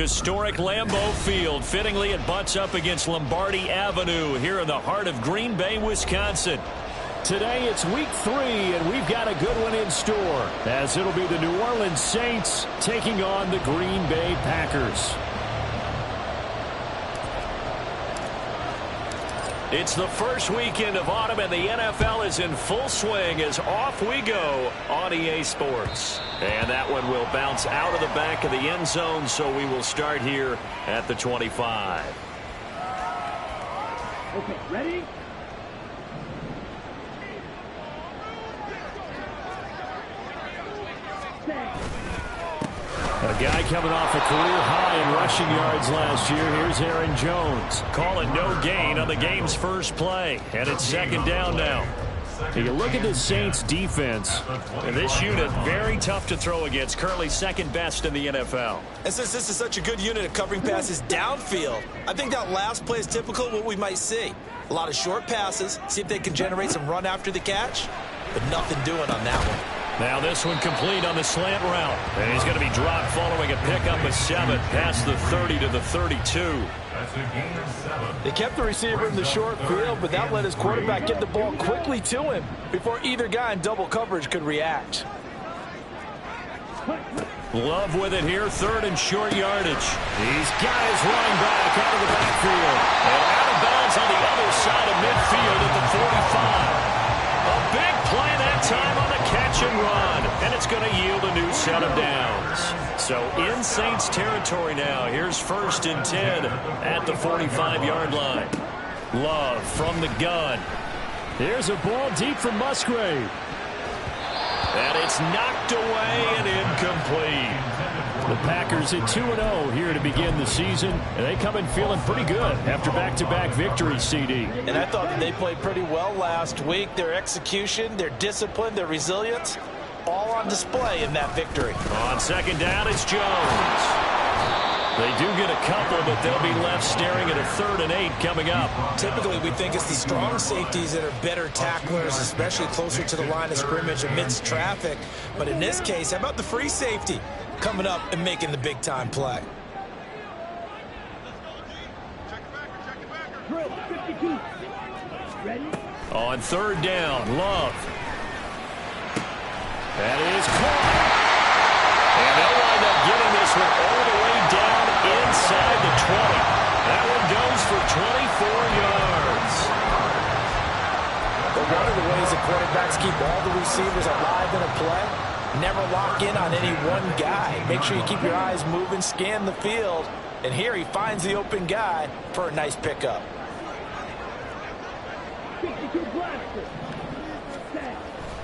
Historic Lambeau Field. Fittingly, it butts up against Lombardi Avenue here in the heart of Green Bay, Wisconsin. Today it's week 3, and we've got a good one in store, as it'll be the New Orleans Saints taking on the Green Bay Packers. It's the first weekend of autumn, and the NFL is in full swing as off we go on EA Sports. And that one will bounce out of the back of the end zone, so we will start here at the 25. Okay, ready? A guy coming off a career high in rushing yards last year. Here's Aaron Jones calling no gain on the game's first play. And it's second down now. You look at the Saints defense. And this unit, very tough to throw against. Currently second best in the NFL. And since this is such a good unit at covering passes downfield, I think that last play is typical of what we might see. A lot of short passes, see if they can generate some run after the catch, but nothing doing on that one. Now this one complete on the slant route. And he's going to be dropped following a pickup of 7 past the 30 to the 32. They kept the receiver in the short field, but that let his quarterback get the ball quickly to him before either guy in double coverage could react. Love with it here, 3rd and short yardage. These guys running back out of the backfield. And out of bounds on the other side of midfield at the 45. A big play that time on the catch and run. And it's going to yield a new set of downs. So in Saints territory now. Here's 1st and 10 at the 45-yard line. Love from the gun. Here's a ball deep from Musgrave. And it's knocked away and incomplete. The Packers at 2-0 here to begin the season. And they come in feeling pretty good after back-to-back victories, CD. And I thought that they played pretty well last week. Their execution, their discipline, their resilience, all on display in that victory. On second down, it's Jones. They do get a couple, but they'll be left staring at a 3rd and 8 coming up. Typically, we think it's the strong safeties that are better tacklers, especially closer to the line of scrimmage amidst traffic. But in this case, how about the free safety coming up and making the big-time play? On 3rd down, Love. That is caught. And they'll wind up getting this one all the way down inside the 20. That one goes for 24 yards. But one of the ways that quarterbacks keep all the receivers alive in a play, never lock in on any one guy. Make sure you keep your eyes moving, scan the field. And here he finds the open guy for a nice pickup.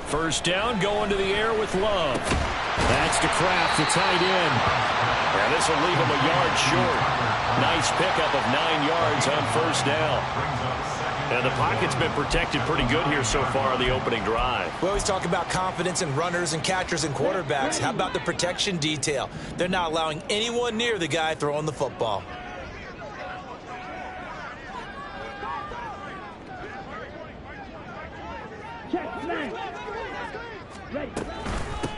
First down, going to the air with Love. That's to Kraft, the tight end. Yeah, this will leave him a yard short. Nice pickup of 9 yards on 1st down. And the pocket's been protected pretty good here so far on the opening drive. We always talk about confidence in runners and catchers and quarterbacks. How about the protection detail? They're not allowing anyone near the guy throwing the football.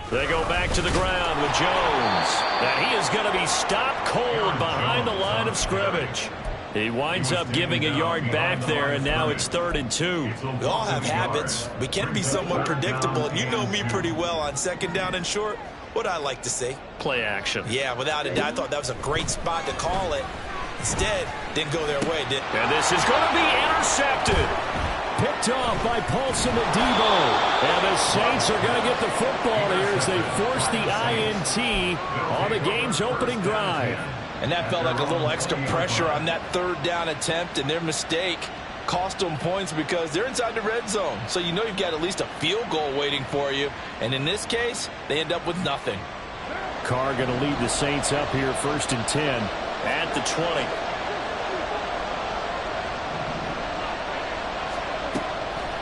They go back to the ground with Jones. Now he is going to be stopped cold behind the line of scrimmage. He winds up giving a yard back there, and now it's 3rd and 2. We all have habits. We can be somewhat predictable, and you know me pretty well on 2nd down and short. What I like to see. Play action. Yeah, without a doubt, I thought that was a great spot to call it. Instead, didn't go their way, did it? And this is going to be intercepted. Picked off by Paulson Adebo. And the Saints are going to get the football here as they force the INT on the game's opening drive. And that felt like a little extra pressure on that 3rd down attempt, and their mistake cost them points because they're inside the red zone. So you know you've got at least a field goal waiting for you. And in this case, they end up with nothing. Carr going to lead the Saints up here 1st and 10 at the 20.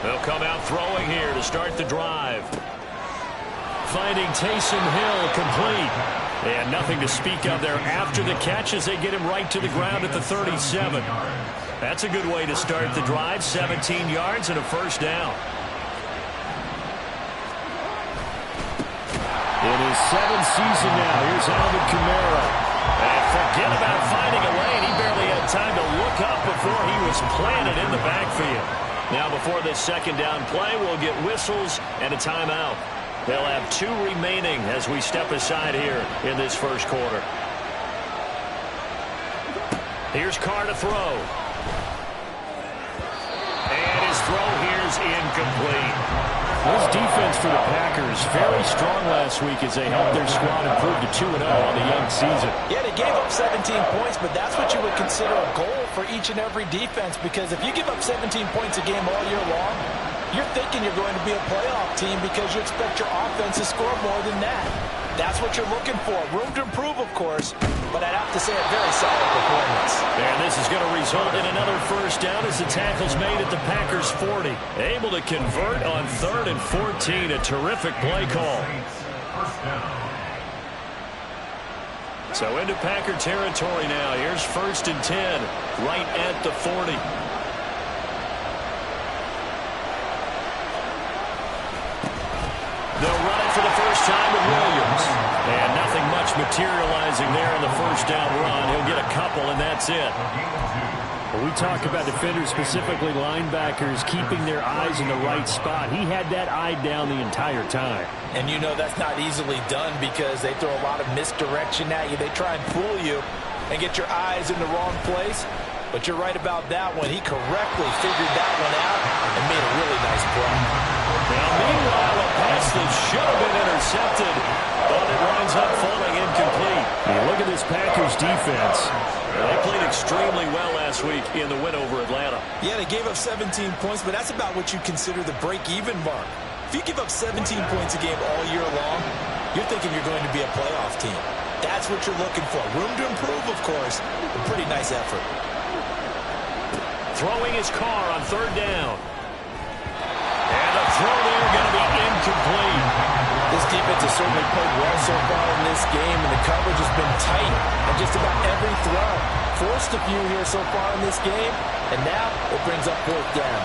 They'll come out throwing here to start the drive. Finding Taysom Hill complete. And nothing to speak of there after the catch as they get him right to the ground at the 37. That's a good way to start the drive. 17 yards and a 1st down. In his 7th season now, here's Alvin Kamara. And Forget about finding a lane. He barely had time to look up before he was planted in the backfield. Now before this second down play, we'll get whistles and a timeout. They'll have 2 remaining as we step aside here in this first quarter. Here's Carr to throw. And his throw here is incomplete. This defense for the Packers, very strong last week as they helped their squad improve to 2-0 on the young season. Yeah, they gave up 17 points, but that's what you would consider a goal for each and every defense, because if you give up 17 points a game all year long, you're thinking you're going to be a playoff team because you expect your offense to score more than that. That's what you're looking for. Room to improve, of course, but I'd have to say a very solid performance. And this is going to result in another first down as the tackle's made at the Packers' 40. Able to convert on 3rd and 14. A terrific play call. So into Packer territory now. Here's 1st and 10, right at the 40. They'll run it for the first time with Williams. And nothing much materializing there in the first down run. He'll get a couple, and that's it. When we talk about defenders, specifically linebackers, keeping their eyes in the right spot, he had that eye down the entire time. And you know that's not easily done because they throw a lot of misdirection at you. They try and fool you and get your eyes in the wrong place. But you're right about that one. He correctly figured that one out and made a really nice play. Now, meanwhile, a pass that should have been intercepted, but it winds up falling incomplete. Yeah, look at this Packers defense. They played extremely well last week in the win over Atlanta. Yeah, they gave up 17 points, but that's about what you consider the break-even mark. If you give up 17 points a game all year long, you're thinking you're going to be a playoff team. That's what you're looking for. Room to improve, of course. A pretty nice effort. Throwing his car on 3rd down. And the throw there going to be incomplete. This defense has certainly played well so far in this game, and the coverage has been tight on just about every throw. Forced a few here so far in this game, and now it brings up 4th down.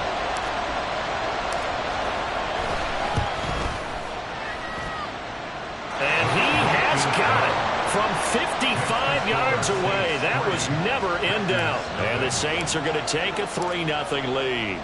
And he has got it from 55 yards away. That was never in doubt. And the Saints are going to take a 3-0 lead.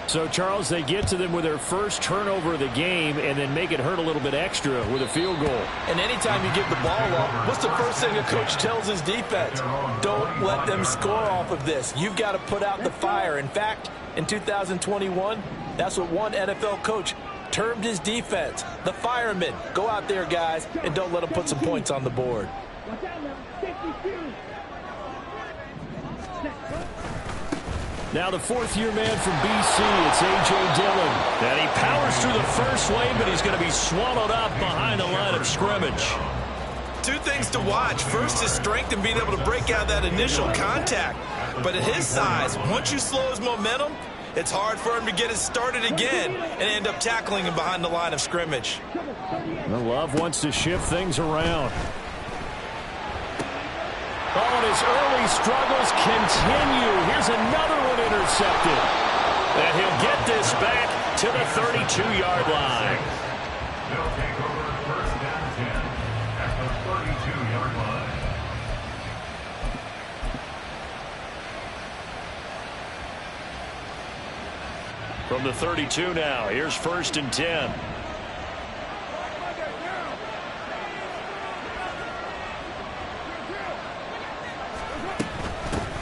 So, Charles, they get to them with their first turnover of the game and then make it hurt a little bit extra with a field goal. And anytime you give the ball up, what's the first thing a coach tells his defense? Don't let them score off of this. You've got to put out the fire. In fact, in 2021, that's what one NFL coach termed his defense. The firemen. Go out there, guys, and don't let them put some points on the board. Now the 4th-year man from BC, it's A.J. Dillon. And he powers through the first lane, but he's going to be swallowed up behind the line of scrimmage. 2 things to watch. First, his strength and being able to break out that initial contact. But at his size, once you slow his momentum, it's hard for him to get it started again and end up tackling him behind the line of scrimmage. Well, Love wants to shift things around. Oh, and his early struggles continue. Here's another one intercepted. And he'll get this back to the 32-yard line. They'll take over 1st and 10 at the 32-yard line. From the 32 now, here's 1st and 10.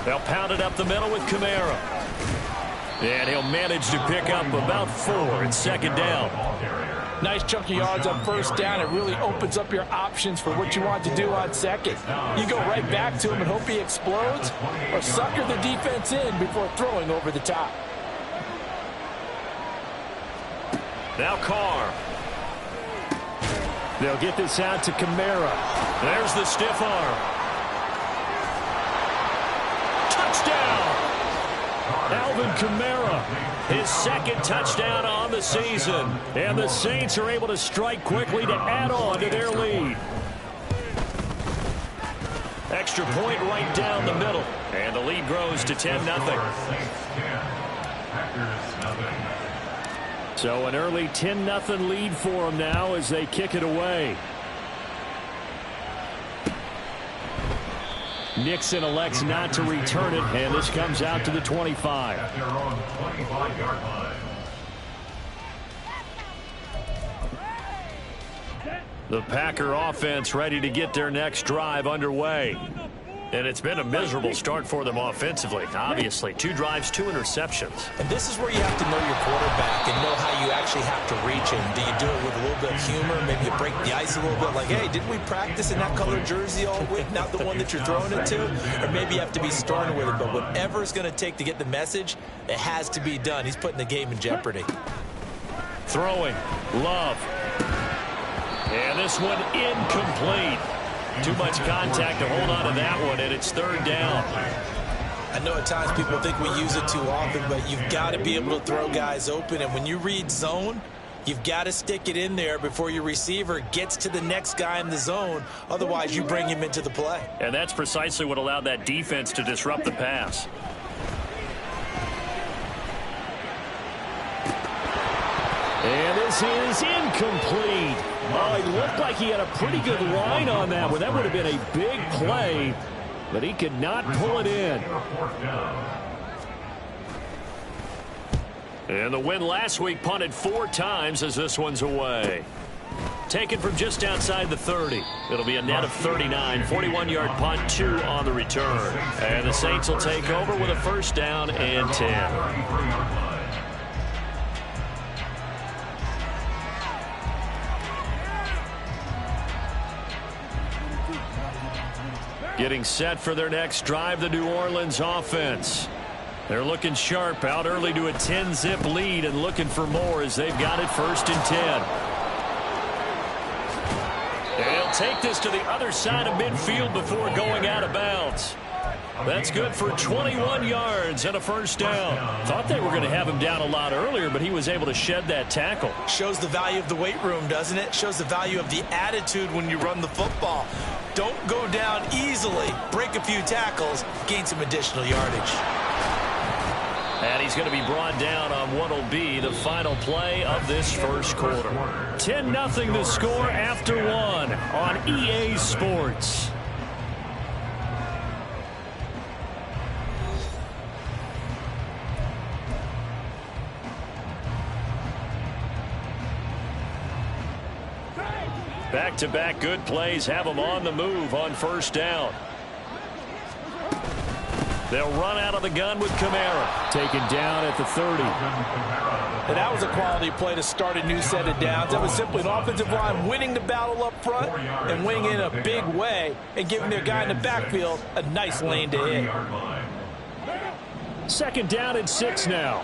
They'll pound it up the middle with Kamara. And he'll manage to pick up about 4 in 2nd down. Nice chunky yards on 1st down. It really opens up your options for what you want to do on 2nd. You go right back to him and hope he explodes, or sucker the defense in before throwing over the top. Now Carr. They'll get this out to Kamara. There's the stiff arm. Touchdown! Alvin Kamara, his 2nd touchdown on the season. And the Saints are able to strike quickly to add on to their lead. Extra point right down the middle. And the lead grows to 10-0. So an early 10-0 lead for them now as they kick it away. Nixon elects not to return it, and this comes out to the 25. At their own 25-yard line. The Packer offense ready to get their next drive underway. And it's been a miserable start for them offensively. Obviously, 2 drives, 2 interceptions. And this is where you have to know your quarterback and know how you actually have to reach him. Do you do it with a little bit of humor? Maybe you break the ice a little bit like, hey, didn't we practice in that colored jersey all week? Not the one that you're throwing it to? Or maybe you have to be stern with it. But whatever it's going to take to get the message, it has to be done. He's putting the game in jeopardy. Throwing. Love. And this one incomplete. Too much contact to hold on to that one, and it's 3rd down. I know at times people think we use it too often, but you've got to be able to throw guys open. And when you read zone, you've got to stick it in there before your receiver gets to the next guy in the zone. Otherwise, you bring him into the play. And that's precisely what allowed that defense to disrupt the pass. And this is incomplete. Oh, he looked like he had a pretty good line on that one. That would have been a big play, but he could not pull it in. And the win last week punted 4 times as this one's away. Taken from just outside the 30. It'll be a net of 39. 41-yard punt, 2 on the return. And the Saints will take over with a 1st down and 10. Getting set for their next drive, the New Orleans offense. They're looking sharp, out early to a 10-zip lead and looking for more as they've got it 1st and 10. And he'll take this to the other side of midfield before going out of bounds. That's good for 21 yards and a 1st down. Thought they were going to have him down a lot earlier, but he was able to shed that tackle. Shows the value of the weight room, doesn't it? Shows the value of the attitude when you run the football. Don't go down easily. Break a few tackles. Gain some additional yardage. And he's going to be brought down on what will be the final play of this 1st quarter. 10-0 the score after 1 on EA Sports. Back-to-back good plays have them on the move on 1st down. They'll run out of the gun with Kamara. Taken down at the 30. And that was a quality play to start a new set of downs. That was simply an offensive line winning the battle up front and winning in a big way and giving their guy in the backfield a nice lane to hit. 2nd down and 6 now.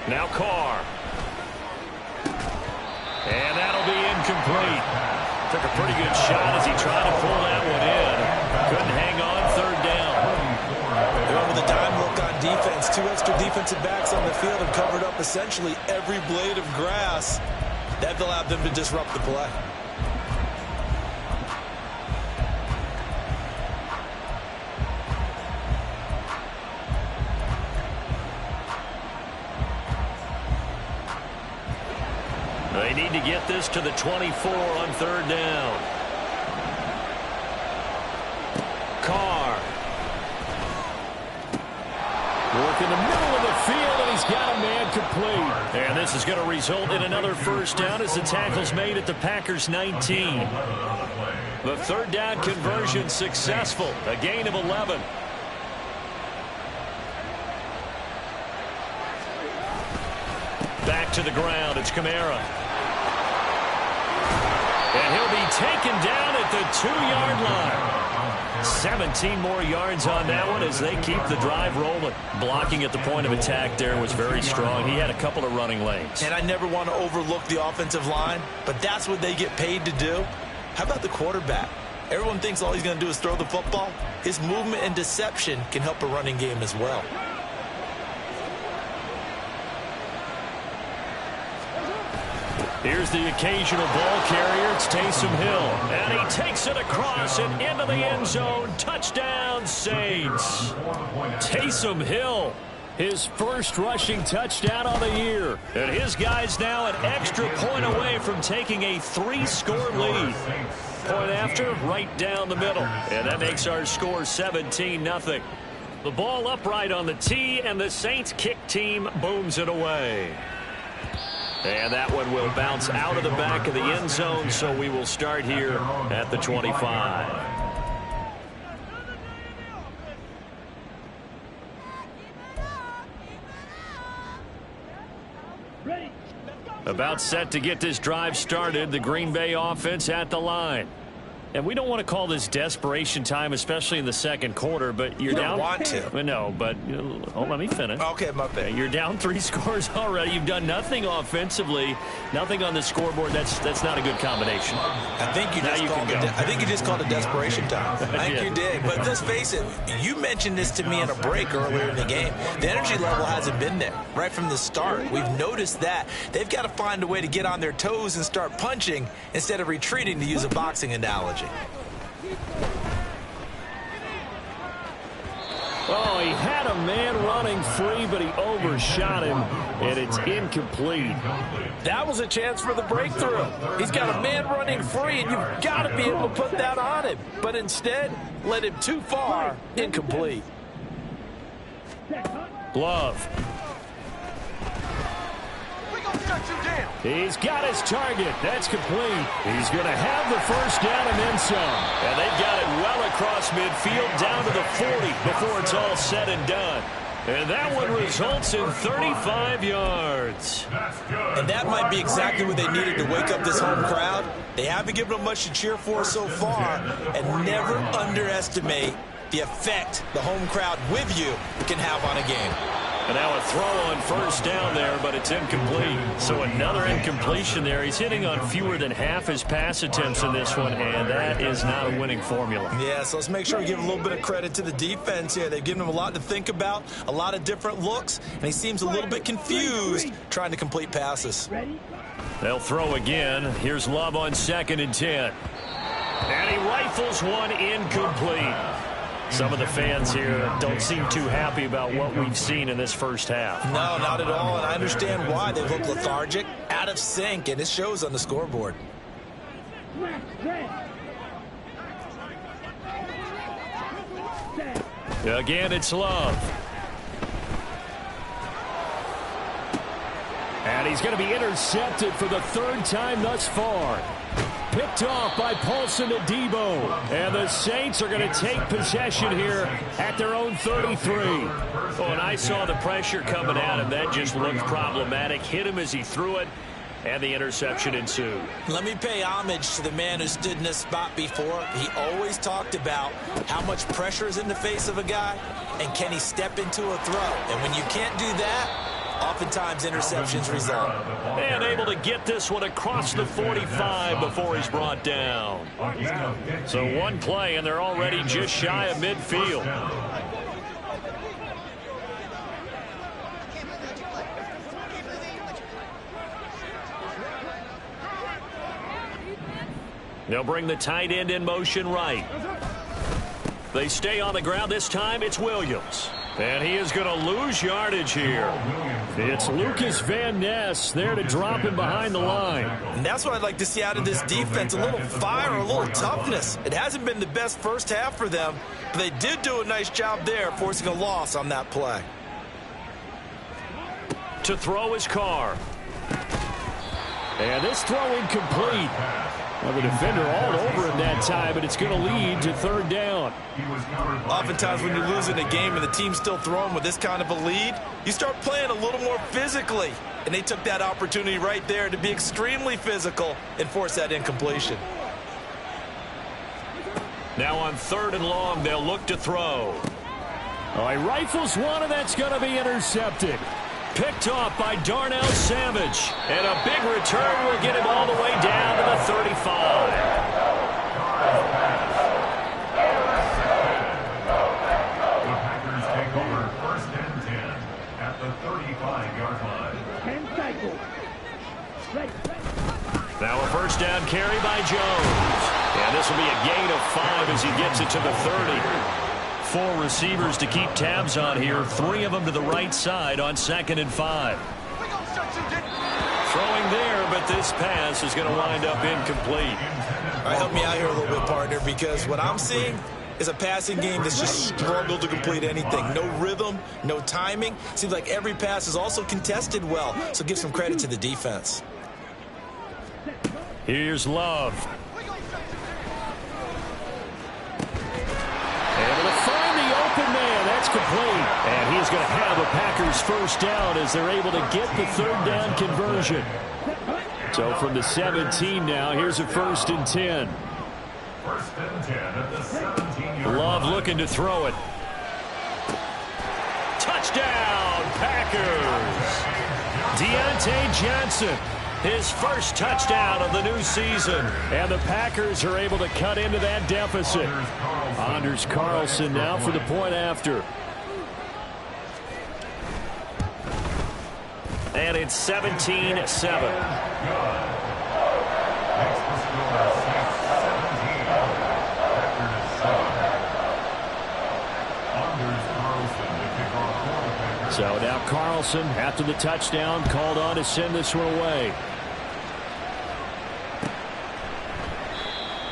Now Carr. And that'll be incomplete. Took a pretty good shot as he tried to pull that one in. Couldn't hang on 3rd down. They're over the dime look on defense. 2 extra defensive backs on the field and covered up essentially every blade of grass. That allowed them to disrupt the play. They need to get this to the 24 on 3rd down. Carr. Work in the middle of the field, and he's got a man complete. And this is going to result in another 1st down as the tackle's made at the Packers' 19. The 3rd down conversion successful. A gain of 11. Back to the ground. It's Kamara. And he'll be taken down at the 2-yard line. 17 more yards on that one as they keep the drive rolling. Blocking at the point of attack there was very strong. He had a couple of running lanes. And I never want to overlook the offensive line, but that's what they get paid to do. How about the quarterback? Everyone thinks all he's going to do is throw the football. His movement and deception can help a running game as well. Here's the occasional ball carrier. It's Taysom Hill. And he takes it across and into the end zone. Touchdown, Saints. Taysom Hill His first rushing touchdown on the year. And his guys now an extra point away from taking a 3-score lead. Point after, right down the middle. And that makes our score 17-0. The ball upright on the tee, and the Saints kick team booms it away. And that one will bounce out of the back of the end zone, so we will start here at the 25. About set to get this drive started, the Green Bay offense at the line. And we don't want to call this desperation time, especially in the second quarter, but you're down. You don't want to. No, but let me finish. Okay, my bad. You're down 3 scores already. You've done nothing offensively, nothing on the scoreboard. That's not a good combination. I think you just called it desperation time. I think you did. But let's face it, you mentioned this to me in a break earlier in the game. The energy level hasn't been there right from the start. We've noticed that. They've got to find a way to get on their toes and start punching instead of retreating, to use a boxing analogy. Oh, he had a man running free, but he overshot him, and it's incomplete. That was a chance for the breakthrough. He's got a man running free, and you've got to be able to put that on him. But instead, led him too far, incomplete. Glove. He's got his target. That's complete. He's going to have the first down and then some. And they've got it well across midfield down to the 40 before it's all said and done. And that one results in 35 yards. And that might be exactly what they needed to wake up this home crowd. They haven't given them much to cheer for so far. And never underestimate the effect the home crowd with you can have on a game. And now a throw on first down there, but it's incomplete. So another incompletion there. He's hitting on fewer than half his pass attempts in this one, and that is not a winning formula. Yeah, so let's make sure we give a little bit of credit to the defense here. They've given him a lot to think about, a lot of different looks, and he seems a little bit confused trying to complete passes. They'll throw again. Here's Love on 2nd and 10. And he rifles one incomplete. Some of the fans here don't seem too happy about what we've seen in this first half. No, not at all, and I understand why. They look lethargic, out of sync, and it shows on the scoreboard. Again, it's Love. And he's going to be intercepted for the 3rd time thus far. Picked off by Paulson to Debo. And the Saints are going to take possession here at their own 33. Oh, and I saw the pressure coming at him. That just looked problematic. Hit him as he threw it, and the interception ensued. Let me pay homage to the man who stood in this spot before. He always talked about how much pressure is in the face of a guy, and can he step into a throw. And when you can't do that, oftentimes interceptions result. And able to get this one across the 45 before he's brought down. So one play, and they're already just shy of midfield. They'll bring the tight end in motion right. They stay on the ground. This time it's Williams. And he is going to lose yardage here. It's Lucas Van Ness there to drop him behind the line. And that's what I'd like to see out of this defense, a little fire, a little toughness. It hasn't been the best first half for them, but they did do a nice job there, forcing a loss on that play. To throw his Carr. And this throw incomplete. Well, the defender all over him that time, but it's going to lead to 3rd down. Oftentimes when you're losing a game and the team's still throwing with this kind of a lead, you start playing a little more physically. And they took that opportunity right there to be extremely physical and force that incompletion. Now on 3rd and long, they'll look to throw. Oh, he rifles one, and that's going to be intercepted. Picked off by Darnell Savage. And a big return will get him all the way down to the 35. The Packers take over 1st and 10 at the 35-yard line. 10 cycles. Now a first down carry by Jones. And this will be a gain of 5 as he gets it to the 30. 4 receivers to keep tabs on here. 3 of them to the right side on 2nd and 5. Throwing there, but this pass is going to wind up incomplete. All right, help me out here a little bit, partner, because what I'm seeing is a passing game that's just struggled to complete anything. No rhythm, no timing. Seems like every pass is also contested well, so give some credit to the defense. Here's Love. Able to find the open man. That's complete. And he's going to have a Packers first down as they're able to get the 3rd down conversion. So from the 17 now, here's a 1st and 10. 1st and 10 at the 17-yard Love line. looking to throw it. Touchdown, Packers. Deontay Johnson, his first touchdown of the new season. And the Packers are able to cut into that deficit. Anders Carlson now for the point after. And it's 17-7. Makes the score 6-17. Packers 7. Anders Carlson to kick off for the Packers. So now Carlson, after the touchdown, called on to send this one away.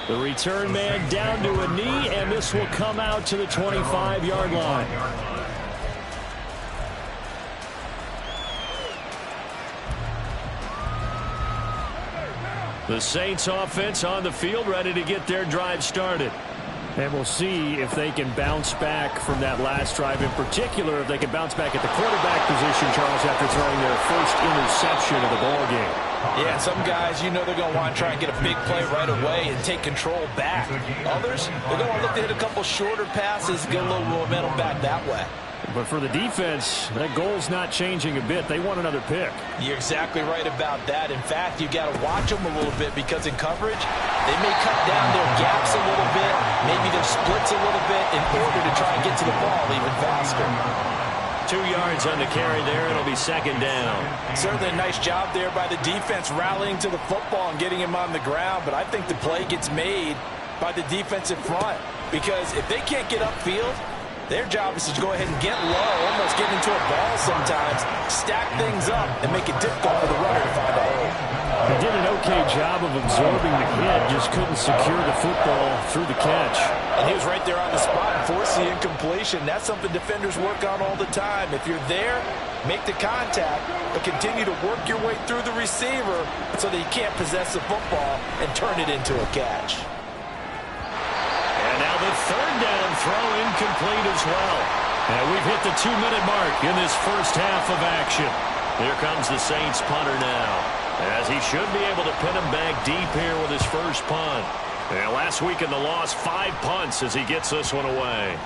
The return man down to a knee, and this will come out to the 25-yard line. The Saints offense on the field, ready to get their drive started. And we'll see if they can bounce back from that last drive, in particular if they can bounce back at the quarterback position, Charles, after throwing their first interception of the ballgame. Yeah, some guys, you know they're going to want to try and get a big play right away and take control back. Others, they're going to look to hit a couple shorter passes, get a little momentum back that way. But for the defense, that goal's not changing a bit. They want another pick. You're exactly right about that. In fact, you got to watch them a little bit because in coverage, they may cut down their gaps a little bit, maybe their splits a little bit in order to try and get to the ball even faster. 2 yards on the carry there. It'll be 2nd down. Certainly a nice job there by the defense rallying to the football and getting him on the ground, but I think the play gets made by the defensive front because if they can't get upfield, their job is to go ahead and get low, almost get into a ball sometimes, stack things up, and make it difficult for the runner to find a hole. He did an okay job of absorbing the hit, just couldn't secure the football through the catch. And he was right there on the spot and forced the incompletion. That's something defenders work on all the time. If you're there, make the contact, but continue to work your way through the receiver so that you can't possess the football and turn it into a catch. And now the 3rd down throw incomplete as well. And we've hit the 2-minute mark in this first half of action. Here comes the Saints punter now, as he should be able to pin him back deep here with his first punt. And last week in the loss, 5 punts as he gets this one away.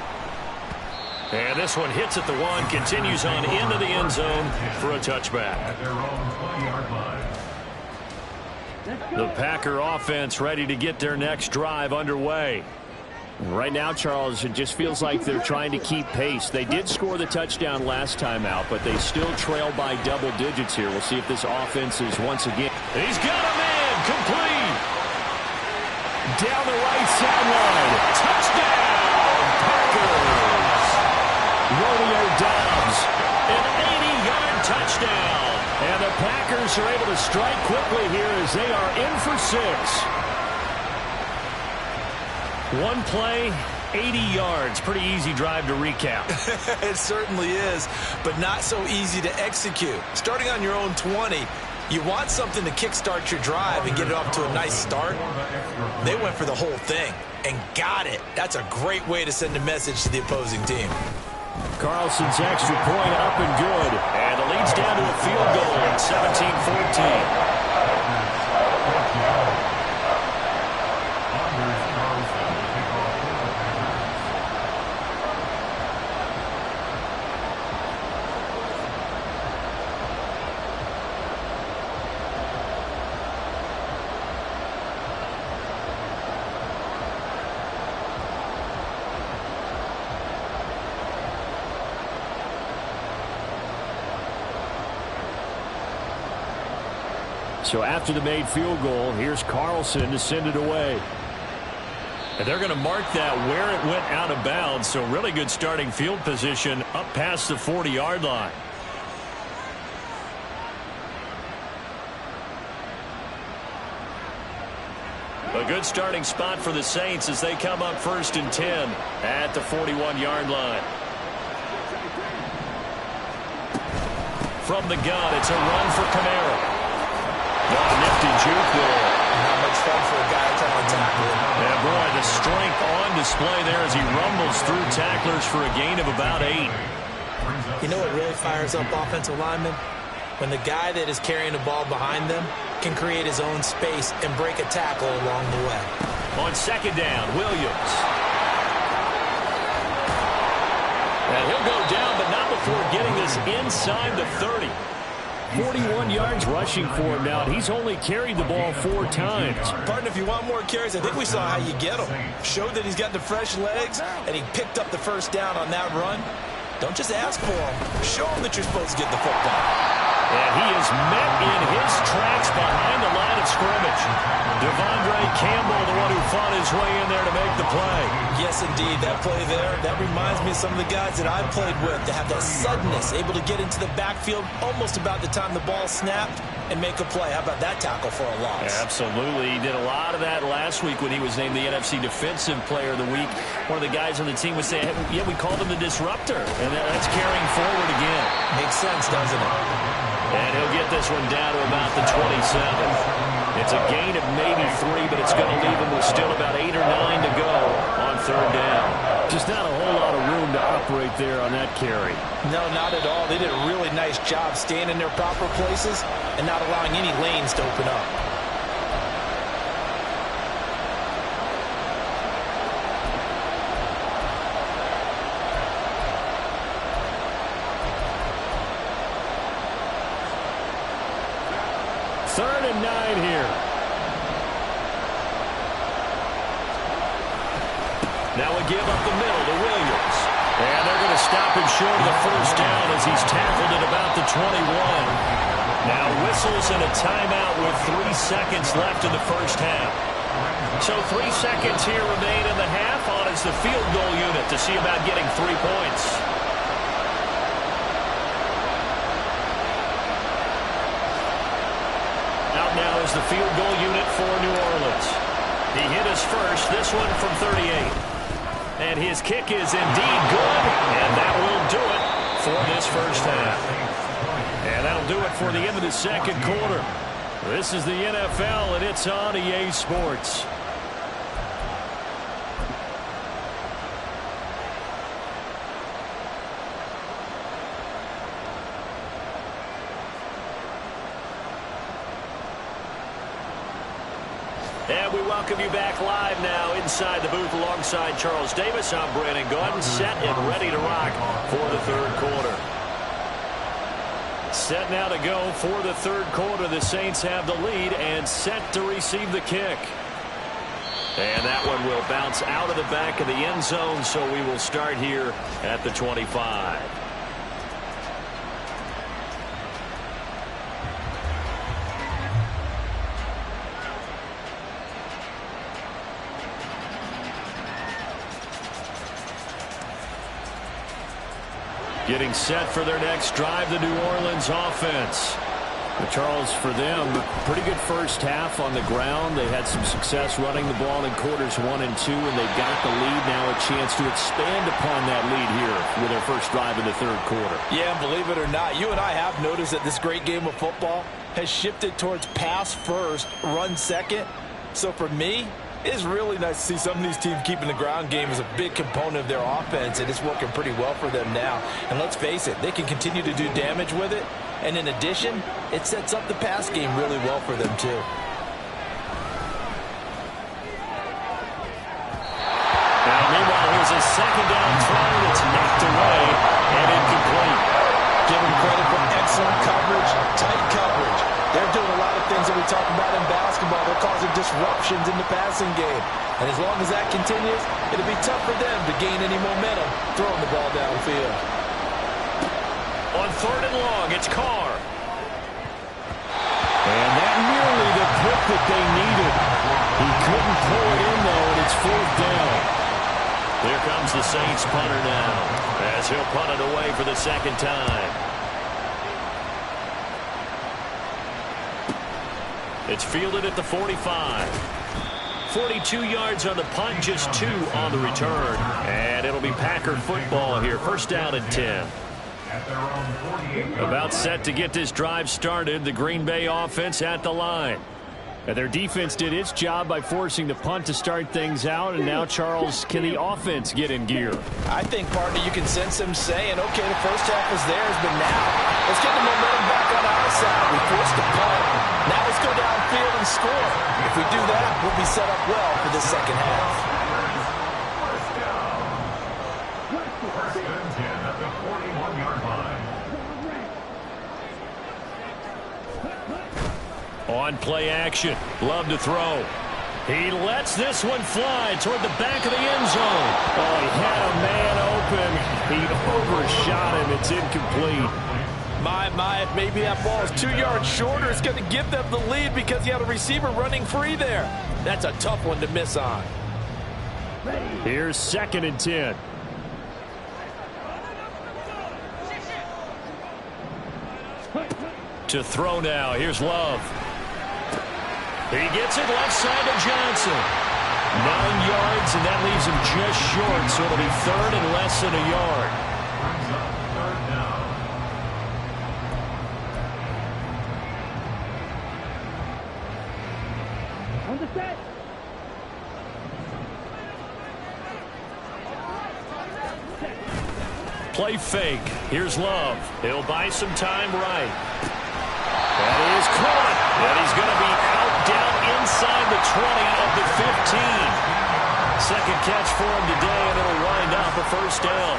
And this one hits at the 1, continues on into the end zone for a touchback. At their own 20-yard line. The Packer offense ready to get their next drive underway. Right now, Charles, it just feels like they're trying to keep pace. They did score the touchdown last time out, but they still trail by double digits here. We'll see if this offense is once again. He's got a man complete. Down the right sideline. Touchdown, Packers. Romeo Doubs, an 80-yard touchdown. And the Packers are able to strike quickly here as they are in for 6. One play, 80 yards. Pretty easy drive to recap. It certainly is, but not so easy to execute. Starting on your own 20, you want something to kickstart your drive and get it off to a nice start. They went for the whole thing and got it. That's a great way to send a message to the opposing team. Carlson's extra point up and good. And it leads down to a field goal at 17-14. So after the made field goal, here's Carlson to send it away. And they're going to mark that where it went out of bounds. So really good starting field position up past the 40-yard line. A good starting spot for the Saints as they come up 1st and 10 at the 41-yard line. From the gun, it's a run for Kamara. Got a nifty juke there. Not much fun for a guy trying to tackle him. Yeah, boy, the strength on display there as he rumbles through tacklers for a gain of about 8. You know what really fires up offensive linemen? When the guy that is carrying the ball behind them can create his own space and break a tackle along the way. On 2nd down, Williams. And he'll go down, but not before getting this inside the 30. 41 yards rushing for him now, and he's only carried the ball 4 times. Partner, if you want more carries, I think we saw how you get him. Showed that he's got the fresh legs, and he picked up the 1st down on that run. Don't just ask for him. Show him that you're supposed to get the football. And he is met in his tracks behind the line of scrimmage. Devondre Campbell, the one who fought his way in there to make the play. Yes, indeed. That play there, that reminds me of some of the guys that I've played with to have that suddenness, able to get into the backfield almost about the time the ball snapped and make a play. How about that tackle for a loss? Absolutely. He did a lot of that last week when he was named the NFC Defensive Player of the Week. One of the guys on the team was saying, hey, yeah, we called him the disruptor. And that's carrying forward again. Makes sense, doesn't it? And he'll get this one down to about the 27. It's a gain of maybe 3, but it's going to leave him with still about 8 or 9 to go on 3rd down. Just not a whole lot of room to operate there on that carry. No, not at all. They did a really nice job staying in their proper places and not allowing any lanes to open up. Third and 9 here. Now a give up the middle to Williams. And they're going to stop him short of the 1st down as he's tackled at about the 21. Now whistles and a timeout with 3 seconds left in the 1st half. So 3 seconds here remain in the half on as the field goal unit to see about getting 3 points. Out now is the field goal unit for New Orleans. He hit his first, this one from 38. And his kick is indeed good, and that will do it for this 1st half. And that'll do it for the end of the 2nd quarter. This is the NFL, and it's on EA Sports. And we welcome you back live now inside the booth alongside Charles Davis. I'm Brandon Gordon, set and ready to rock for the 3rd quarter. Set now to go for the 3rd quarter. The Saints have the lead and set to receive the kick. And that one will bounce out of the back of the end zone, so we will start here at the 25. Getting set for their next drive, the New Orleans offense. But Charles, for them, pretty good 1st half on the ground. They had some success running the ball in quarters 1 and 2, and they've got the lead now, a chance to expand upon that lead here with their 1st drive in the 3rd quarter. Yeah, and believe it or not, you and I have noticed that this great game of football has shifted towards pass first, run second. So for me, it's really nice to see some of these teams keeping the ground game as a big component of their offense, and it's working pretty well for them now. And let's face it, they can continue to do damage with it. And in addition, it sets up the pass game really well for them, too. Now, meanwhile, here's a 2nd down throw that's knocked away and incomplete. Give them credit for excellent coverage, tight coverage. They're doing a lot of things that we talk about in basketball. They're causing disruptions in the passing game. And as long as that continues, it'll be tough for them to gain any momentum throwing the ball downfield. On 3rd and long, it's Carr. And that nearly the pick that they needed. He couldn't pull it in, though, and it's fourth down. Here comes the Saints punter now, as he'll punt it away for the second time. It's fielded at the 45. 42 yards on the punt, just 2 on the return. And it'll be Packer football here. First down and 10. About set to get this drive started. The Green Bay offense at the line. And their defense did its job by forcing the punt to start things out. And now, Charles, can the offense get in gear? I think, partner, you can sense him saying, okay, the first half was theirs, but now let's get the momentum back on our side. We forced the punt. Now let's go downfield and score. If we do that, we'll be set up well for the second half. First and 10 at the 41-yard line. On play action. Love to throw. He lets this one fly toward the back of the end zone. Oh, he had a man open. He overshot him. It's incomplete. Maybe that ball is 2 yards shorter. It's going to give them the lead because he had a receiver running free there. That's a tough one to miss on. Here's second and 10. To throw now. Here's Love. He gets it left side to Johnson. 9 yards, and that leaves him just short, so it'll be third and less than a yard. Play fake. Here's Love. He'll buy some time right. That is caught. And he's going to be out down inside the 20 of the 15. Second catch for him today, and it'll wind up a first down.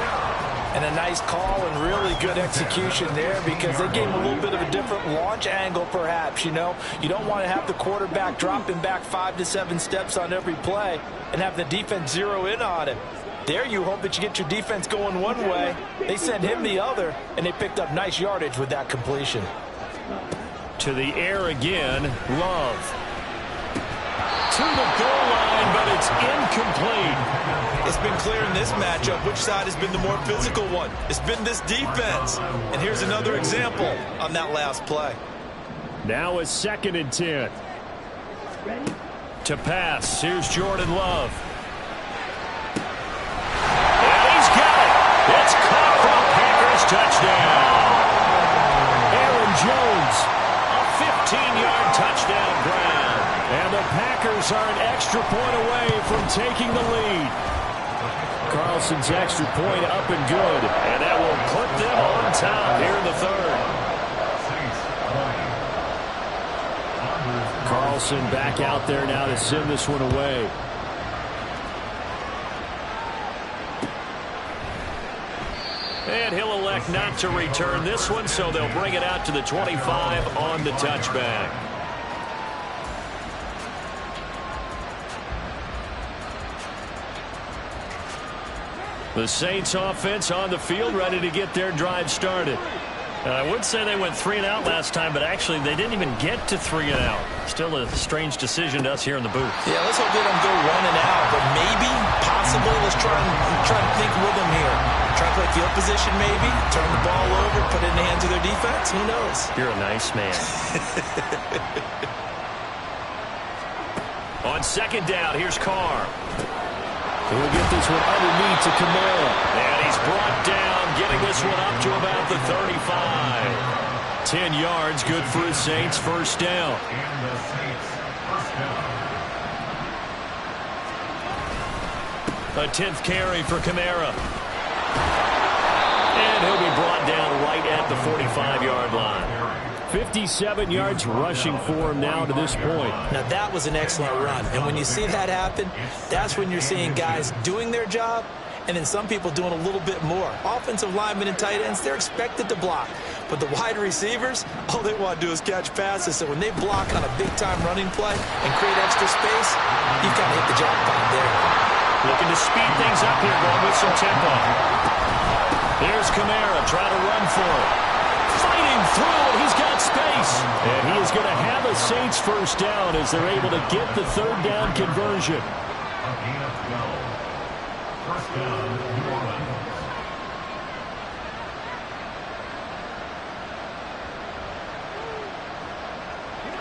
And a nice call and really good execution there because they gave him a little bit of a different launch angle perhaps, you know. You don't want to have the quarterback dropping back 5 to 7 steps on every play and have the defense zero in on it. There you hope that you get your defense going one way. They sent him the other, and they picked up nice yardage with that completion. To the air again, Love. To the goal line, but it's incomplete. It's been clear in this matchup which side has been the more physical one. It's been this defense. And here's another example on that last play. Now it's second and 10. To pass, here's Jordan Love. And he's got it. It's caught for a Packers touchdown. Aaron Jones, a 15-yard touchdown grab. And the Packers are an extra point away from taking the lead. Carlson's extra point up and good. And that will put them on top here in the third. Carlson back out there now to send this one away. And he'll elect not to return this one, so they'll bring it out to the 25 on the touchback. The Saints offense on the field, ready to get their drive started. I would say they went 3 and out last time, but actually they didn't even get to 3 and out. Still a strange decision to us here in the booth. Yeah, let's hope they don't go 1 and out, but maybe, possibly, let's try and think with them here. Try to play field position maybe, turn the ball over, put it in the hands of their defense. Who knows? You're a nice man. On second down, here's Carr. He'll get this one underneath to Kamara. And he's brought down, getting this one up to about the 35. 10 yards, good for the Saints, first down. A 10th carry for Kamara. And he'll be brought down right at the 45-yard line. 57 yards rushing for him now to this point. Now that was an excellent run. And when you see that happen, that's when you're seeing guys doing their job and then some people doing a little bit more. Offensive linemen and tight ends, they're expected to block. But the wide receivers, all they want to do is catch passes. So when they block on a big-time running play and create extra space, you've got to hit the jackpot there. Looking to speed things up here, going with some tempo. There's Kamara trying to run for it. Fighting through, and he's got space. And he is going to have a Saints first down as they're able to get the third down conversion. gain of 12. First down, New Orleans.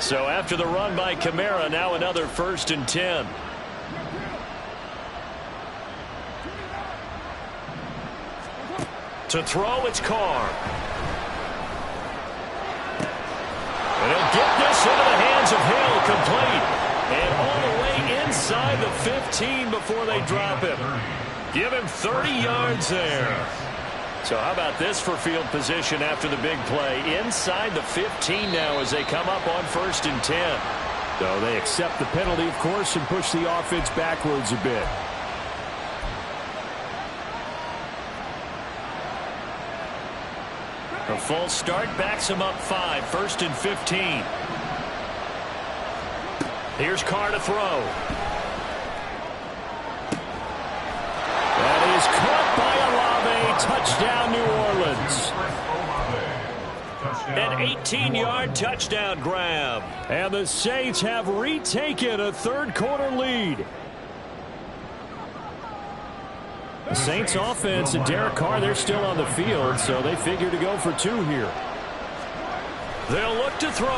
So after the run by Kamara, now another 1st and 10. To throw, it's Carr. And he'll get this into the hands of Hill, complete. And all the way inside the 15 before they drop him. Give him 30 yards there. So how about this for field position after the big play? Inside the 15 now as they come up on 1st and 10. So they accept the penalty, of course, and push the offense backwards a bit. A false start backs him up 5. 1st and 15. Here's Carr to throw. That is caught by Olave. Touchdown, New Orleans. An 18-yard touchdown grab. And the Saints have retaken a third-quarter lead. The Saints offense and Derek Carr, they're still on the field, so they figure to go for 2 here. They'll look to throw.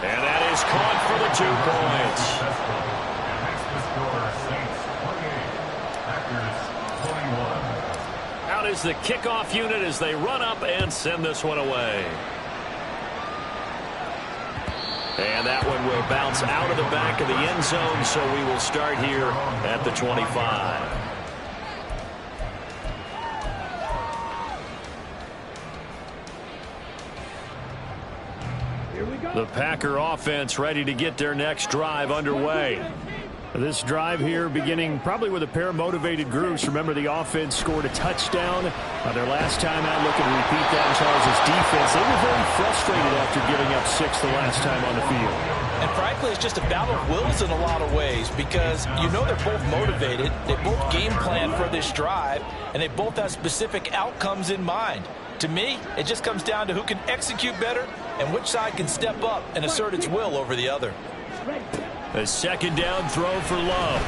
And that is caught for the 2 points. Out is the kickoff unit as they run up and send this one away. And that one will bounce out of the back of the end zone, so we will start here at the 25. The Packer offense ready to get their next drive underway. This drive here beginning probably with a pair of motivated groups. Remember, the offense scored a touchdown their last time out. Looking to repeat that in Charles' defense. They were very frustrated after giving up 6 the last time on the field. And frankly, it's just a battle of wills in a lot of ways because you know they're both motivated. They both game plan for this drive, and they both have specific outcomes in mind. To me, it just comes down to who can execute better and which side can step up and assert its will over the other. A second down throw for Love.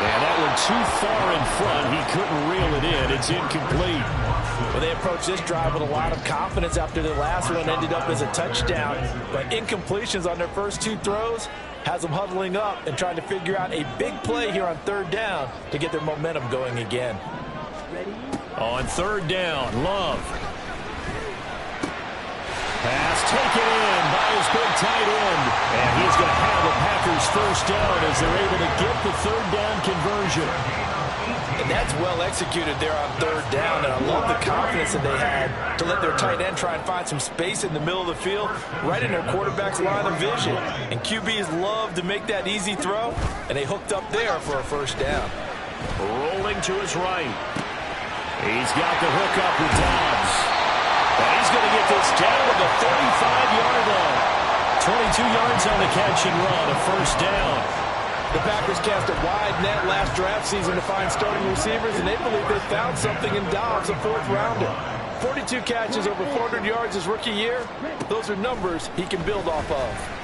And that one too far in front. He couldn't reel it in. It's incomplete. Well, they approached this drive with a lot of confidence after the last one ended up as a touchdown. But incompletions on their first 2 throws has them huddling up and trying to figure out a big play here on 3rd down to get their momentum going again. On 3rd down, Love. Pass taken in by his big tight end. And he's going to have the Packers 1st down as they're able to get the 3rd down conversion. And that's well executed there on 3rd down. And I love the confidence that they had to let their tight end try and find some space in the middle of the field, right in their quarterback's line of vision. And QBs love to make that easy throw, and they hooked up there for a 1st down. Rolling to his right. He's got the hook up with Dobbs. And he's going to get this down to the 35-yard line. 22 yards on the catch and run, a 1st down. The Packers cast a wide net last draft season to find starting receivers, and they believe they found something in Dobbs, a 4th rounder. 42 catches, over 400 yards his rookie year. Those are numbers he can build off of.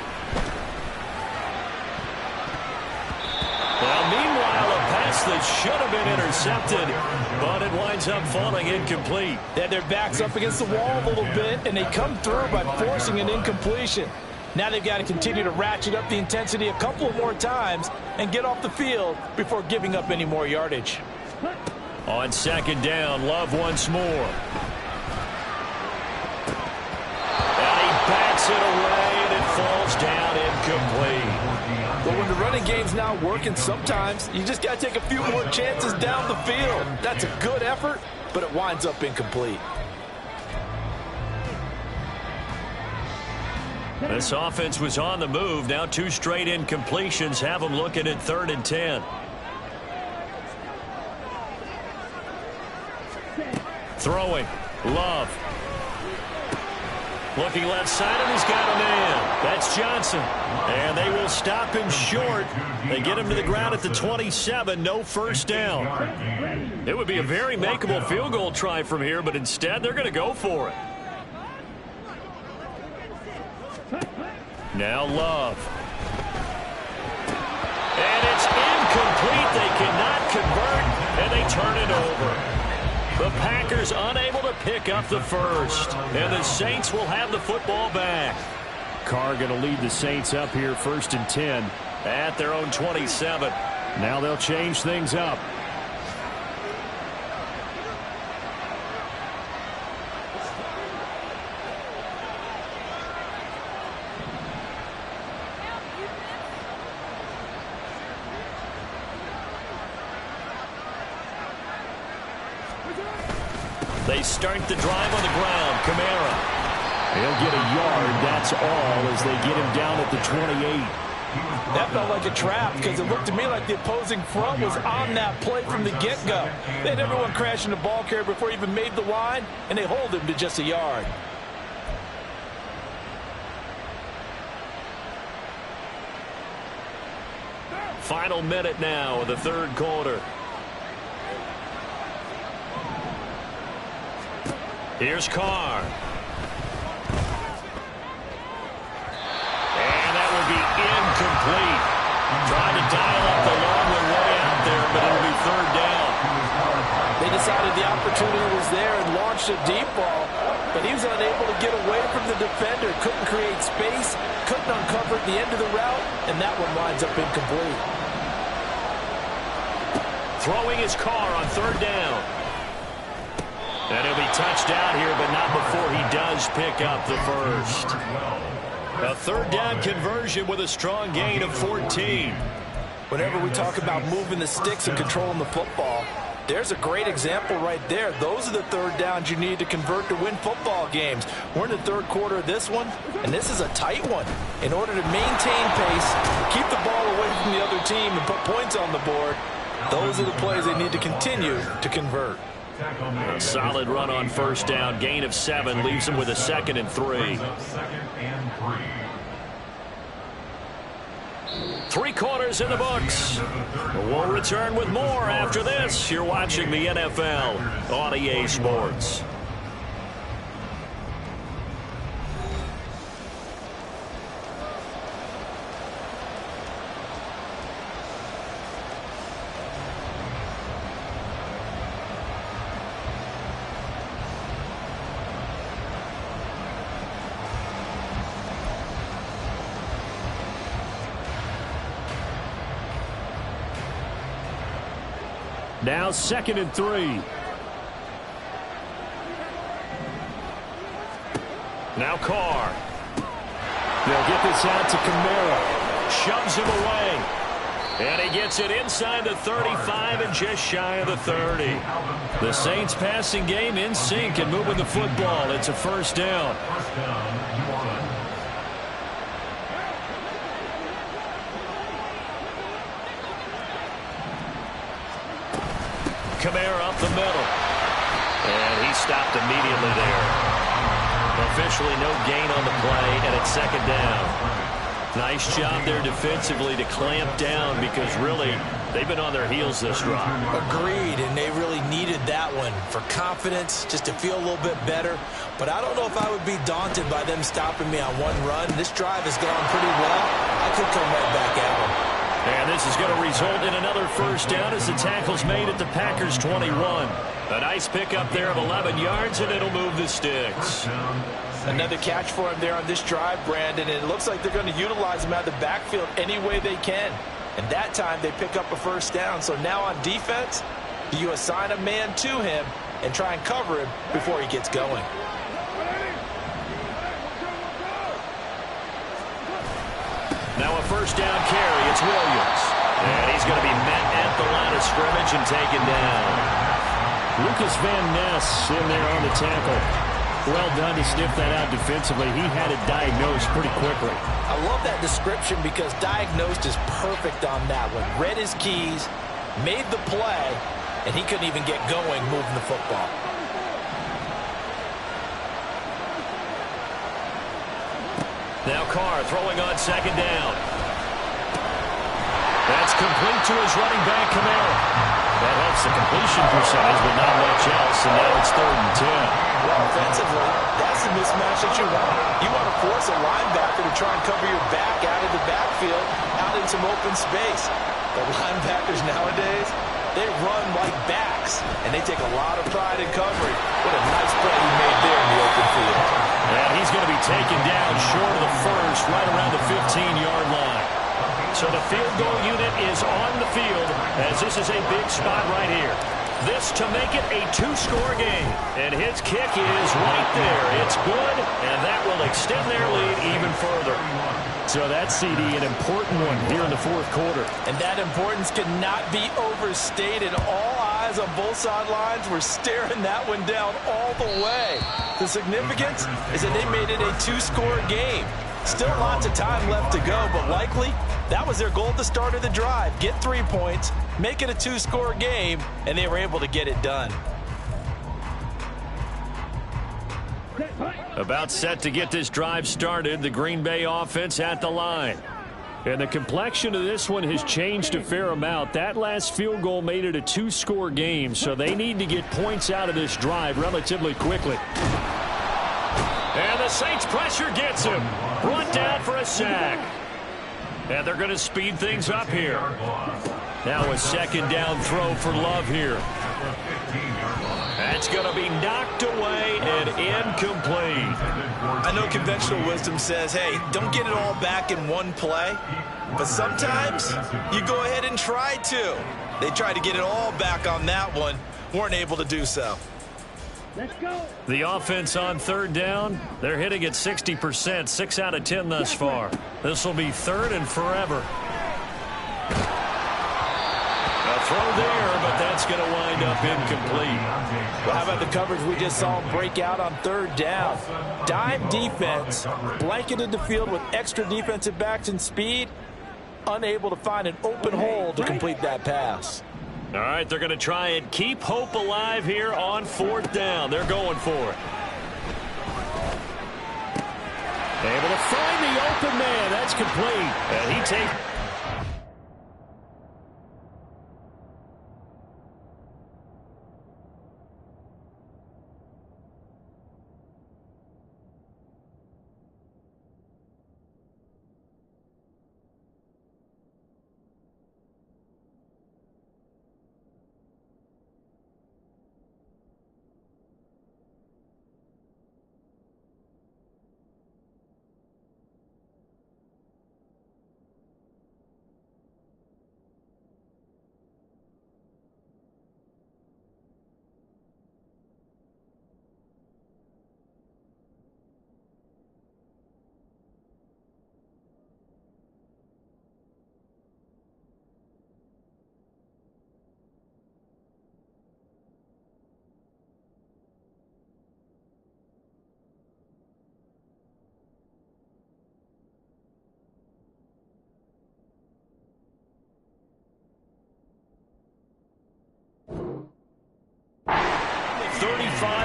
Well, meanwhile, a pass that should have been intercepted, but it winds up falling incomplete. They had their backs up against the wall a little bit, and they come through by forcing an incompletion. Now they've got to continue to ratchet up the intensity a couple of more times and get off the field before giving up any more yardage. On 2nd down, Love once more. And he backs it away, and it falls down incomplete. But when the running game's not working, sometimes you just got to take a few more chances down the field. That's a good effort, but it winds up incomplete. This offense was on the move. Now 2 straight incompletions have them looking at 3rd and 10. Throwing. Love. Looking left side, and he's got a man. That's Johnson. And they will stop him short. They get him to the ground at the 27. No 1st down. It would be a very makeable field goal try from here, but instead they're going to go for it. Now Love. And Incomplete. They cannot convert, and they turn it over. The Packers unable to pick up the first, and the Saints will have the football back. Carr going to lead the Saints up here 1st and 10 at their own 27. Now they'll change things up. They start the drive on the ground. Kamara. He'll get a yard. That's all as they get him down at the 28. That felt like a trap because it looked to me like the opposing front was on that play from the get-go. They had everyone crashing the ball carrier before he even made the line, and they hold him to just a yard. Final minute now of the third quarter. Here's Carr. And that will be incomplete. Trying to dial up the long way out there, but it'll be third down. They decided the opportunity was there and launched a deep ball, but he was unable to get away from the defender. Couldn't create space, couldn't uncover at the end of the route, and that one winds up incomplete. Throwing his Carr on third down. And he'll be touched down here, but not before he does pick up the first. A third down conversion with a strong gain of 14. Whenever we talk about moving the sticks and controlling the football, there's a great example right there. Those are the third downs you need to convert to win football games. We're in the third quarter of this one, and this is a tight one. In order to maintain pace, keep the ball away from the other team, and put points on the board, those are the plays they need to continue to convert. A solid run on first down. Gain of 7 leaves them with a 2nd and 3. 3 quarters in the books. We'll return with more after this. You're watching the NFL on EA Sports. Now 2nd and 3. Now Carr. They'll get this out to Kamara. Shoves him away. And he gets it inside the 35 and just shy of the 30. The Saints passing game in sync and moving the football. It's a first down. Kamara up the middle. And he stopped immediately there. Officially no gain on the play, and it's 2nd down. Nice job there defensively to clamp down because really they've been on their heels this drive. Agreed, and they really needed that one for confidence, just to feel a little bit better. But I don't know if I would be daunted by them stopping me on one run. This drive has gone pretty well. I could come right back at them. And this is going to result in another first down as the tackle's made at the Packers' 21. A nice pickup there of 11 yards, and it'll move the sticks. Another catch for him there on this drive, Brandon, and it looks like they're going to utilize him out of the backfield any way they can. And that time they pick up a first down. So now on defense, you assign a man to him and try and cover him before he gets going. Now a first down carry. It's Williams. And he's going to be met at the line of scrimmage and taken down. Lucas Van Ness in there on the tackle. Well done to sniff that out defensively. He had it diagnosed pretty quickly. I love that description because diagnosed is perfect on that one. Read his keys, made the play, and he couldn't even get going moving the football. Now Carr throwing on 2nd down. That's complete to his running back, Kamara. That helps the completion percentage, but not much else, and now it's 3rd and 10. Well, offensively, that's the mismatch that you want. You want to force a linebacker to try and cover your back out of the backfield, out in some open space. The linebackers nowadays, they run like backs, and they take a lot of pride in covering. What a nice play he made there in the open field. And he's going to be taken down short of the first, right around the 15-yard line. So the field goal unit is on the field, as this is a big spot right here. This to make it a two-score game. And his kick is right there. It's good, and that will extend their lead even further. So that CD, an important one here in the fourth quarter. And that importance cannot be overstated. All eyes on both sidelines were staring that one down all the way. The significance is that they made it a two-score game. Still lots of time left to go, but likely that was their goal at the start of the drive. Get 3 points, make it a two-score game, and they were able to get it done. About set to get this drive started, the Green Bay offense at the line. And the complexion of this one has changed a fair amount. That last field goal made it a two-score game, so they need to get points out of this drive relatively quickly. And the Saints pressure gets him. Brought down for a sack. And they're going to speed things up here. Now a second down throw for Love here. That's going to be knocked away and incomplete. I know conventional wisdom says, hey, don't get it all back in one play. But sometimes you go ahead and try to. They tried to get it all back on that one. Weren't able to do so. Let's go. The offense on third down, they're hitting at 60%, 6 out of 10 thus far. This will be third and forever. A throw there, but that's going to wind up incomplete. Well, how about the coverage we just saw him break out on third down? Dime defense, blanketed the field with extra defensive backs and speed, unable to find an open hole to complete that pass. All right, they're going to try and keep hope alive here on fourth down. They're going for it. Able to find the open man. That's complete. And he takes...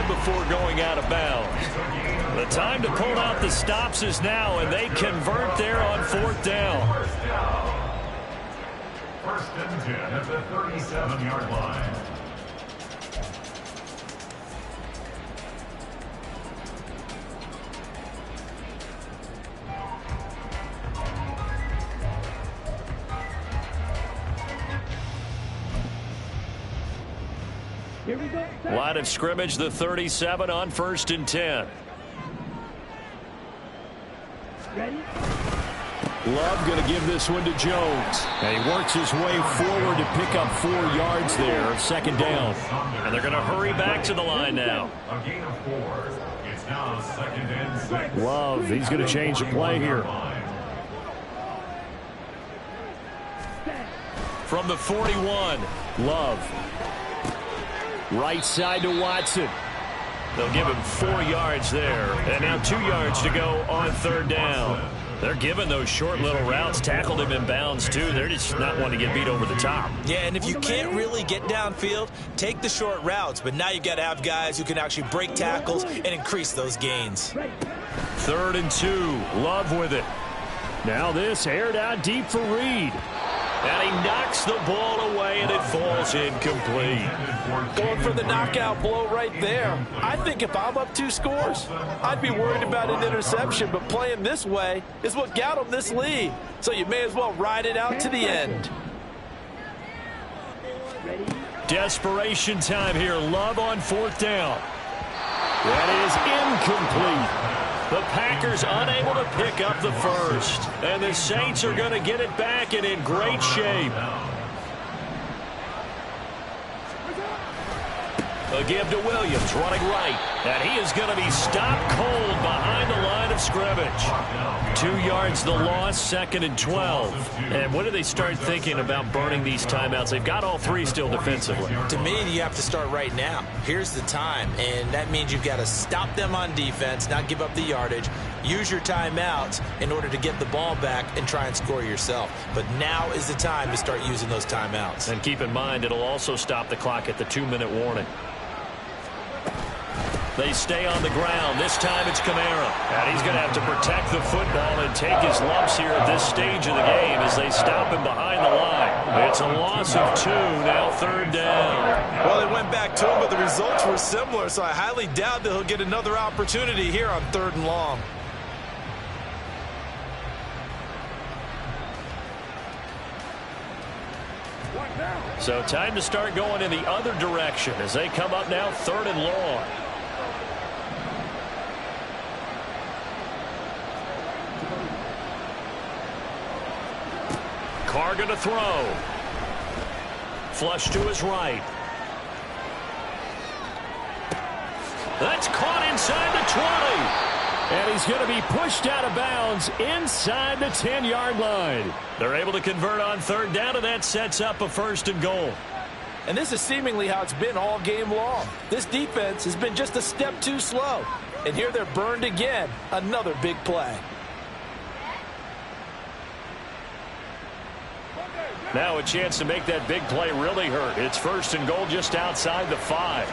before going out of bounds. The time to pull out the stops is now, and they convert there on fourth down. First and 10 at the 37-yard line. Line of scrimmage, the 37 on first and 10. Ready? Love going to give this one to Jones. And he works his way forward to pick up 4 yards there, second down. And they're going to hurry back to the line now. A gain of 4. It's now second and 6. Love, he's going to change the play here. From the 41, Love. Right side to Watson. They'll give him 4 yards there. And now 2 yards to go on third down. They're giving those short little routes. Tackled him in bounds, too. They're just not wanting to get beat over the top. Yeah, and if you can't really get downfield, take the short routes. But now you've got to have guys who can actually break tackles and increase those gains. 3rd and 2. Love with it. Now this aired out deep for Reed. And he knocks the ball away, and it falls incomplete. Going for the knockout blow right there. I think if I'm up 2 scores, I'd be worried about an interception, but playing this way is what got him this lead. So you may as well ride it out to the end. Desperation time here. Love on 4th down. That is incomplete. The Packers unable to pick up the first. And the Saints are going to get it back and in great shape. A give to Williams, running right. And he is going to be stopped cold behind the line of scrimmage. 2 yards the loss, 2nd and 12. And when do they start thinking about burning these timeouts? They've got all 3 still defensively. To me, you have to start right now. Here's the time, and that means you've got to stop them on defense, not give up the yardage, use your timeouts in order to get the ball back and try and score yourself. But now is the time to start using those timeouts. And keep in mind, it'll also stop the clock at the 2-minute warning. They stay on the ground. This time it's Kamara. And he's going to have to protect the football and take his lumps here at this stage of the game as they stop him behind the line. It's a loss of 2, now 3rd down. Well, they went back to him, but the results were similar, so I highly doubt that he'll get another opportunity here on 3rd and long. So time to start going in the other direction as they come up now 3rd and long. Carr going to throw. Flush to his right. That's caught inside the 20. And he's going to be pushed out of bounds inside the 10-yard line. They're able to convert on 3rd down, and that sets up a 1st and goal. And this is seemingly how it's been all game long. This defense has been just a step too slow. And here they're burned again. Another big play. Now a chance to make that big play really hurt. It's 1st and goal just outside the 5.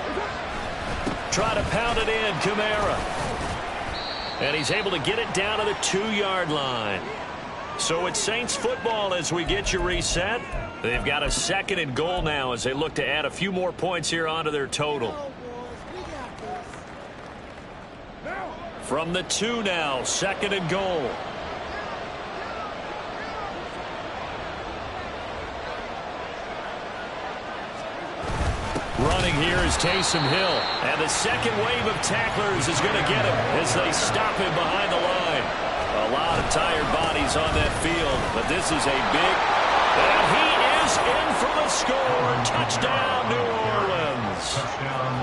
Try to pound it in, Kamara. And he's able to get it down to the 2-yard line. So it's Saints football as we get you reset. They've got a 2nd and goal now as they look to add a few more points here onto their total. From the 2 now, 2nd and goal. Running here is Taysom Hill. And the second wave of tacklers is going to get him as they stop him behind the line. A lot of tired bodies on that field, but this is a big... And he is in for the score. Touchdown, New Orleans.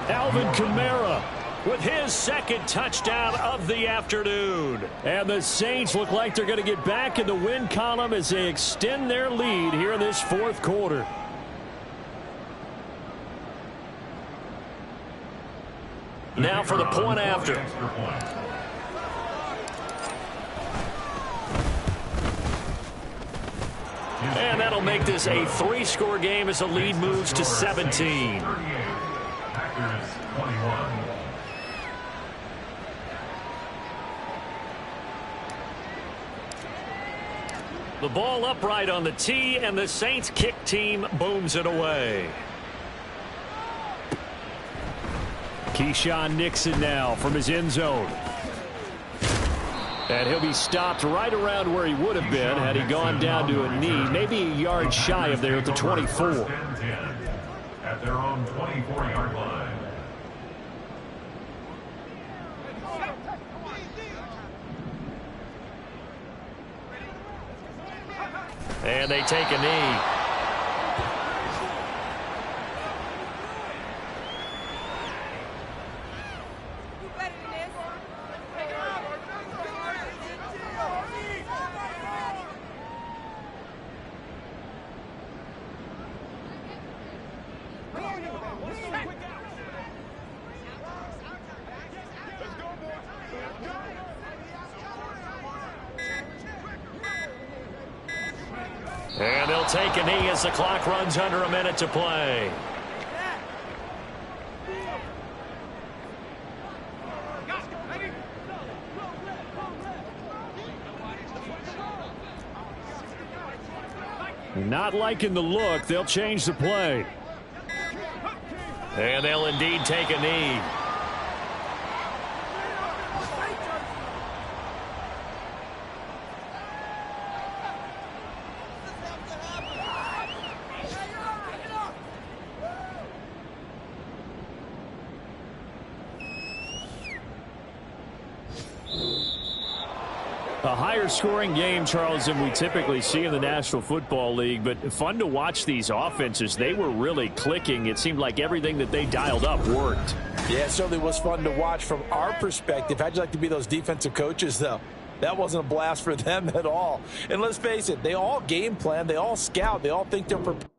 Alvin Kamara with his 2nd touchdown of the afternoon. And the Saints look like they're going to get back in the win column as they extend their lead here in this 4th quarter. Now for the point after. And that'll make this a 3-score game as the lead moves to 17. Packers 21. The ball upright on the tee, and the Saints kick team booms it away. Keyshawn Nixon now from his end zone. And he'll be stopped right around where he would have been had he gone down to a knee, maybe a yard shy of there at the 24. At their own 24-yard line. And they take a knee. And they'll take a knee as the clock runs under a minute to play. Not liking the look. They'll change the play. And they'll indeed take a knee. A higher scoring game, Charles, than we typically see in the National Football League, but fun to watch these offenses. They were really clicking. It seemed like everything that they dialed up worked. Yeah, it certainly was fun to watch from our perspective. How'd you like to be those defensive coaches, though? That wasn't a blast for them at all. And let's face it, they all game plan, they all scout, they all think they're prepared.